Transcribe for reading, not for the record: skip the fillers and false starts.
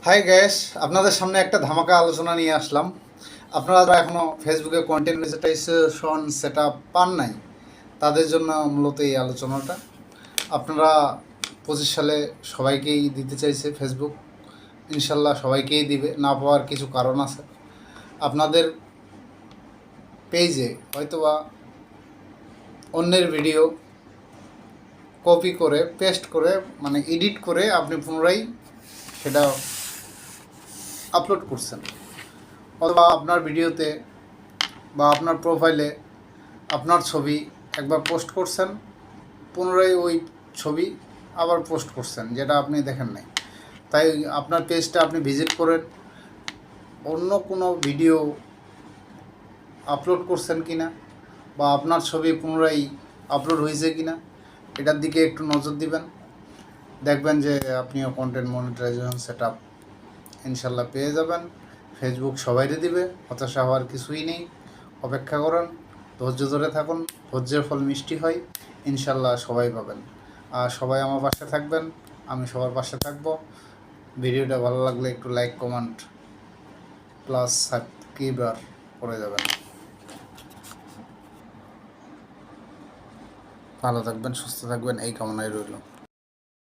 High gas, আপনাদের সামনে একটা ধামাকা আলোচনা নিয়ে আসলাম। আপনারা যারা এখনও ফেসবুকে কন্টেন্ট মনিটাইজেশন সেট আপ পান নাই, তাদের জন্য মূলত এই আলোচনাটা। আপনারা 25 সালে সবাইকেই দিতে চাইছে ফেসবুক, ইনশাল্লাহ সবাইকেই দিবে। না পাওয়ার কিছু কারণ আছে। আপনাদের পেজে হয়তোবা অন্যের ভিডিও কপি করে পেস্ট করে মানে এডিট করে আপনি পুনরায় সেটা আপলোড করছেন, অথবা আপনার ভিডিওতে বা আপনার প্রোফাইলে আপনার ছবি একবার পোস্ট করছেন, পুনরায় ওই ছবি আবার পোস্ট করছেন, যেটা আপনি দেখেন নাই। তাই আপনার পেজটা আপনি ভিজিট করেন, অন্য কোনো ভিডিও আপলোড করছেন কি না, বা আপনার ছবি পুনরায় আপলোড হয়েছে কি না, এটার দিকে একটু নজর দিবেন। দেখবেন যে আপনিও কন্টেন্ট মনিটাইজেশন সেট আপ ইনশাল্লাহ পেয়ে যাবেন। ফেসবুক সবাইকে দিবে, হতাশা হওয়ার কিছুই নেই। অপেক্ষা করেন, ধৈর্য ধরে থাকুন, ধৈর্যের ফল মিষ্টি হয়। ইনশাল্লাহ সবাই পাবেন। আর সবাই আমার পাশে থাকবেন, আমি সবার পাশে থাকব। ভিডিওটা ভালো লাগলে একটু লাইক, কমেন্ট প্লাস সাবস্ক্রাইবার করে যাবেন। ভালো থাকবেন, সুস্থ থাকবেন, এই কামনাই রইল।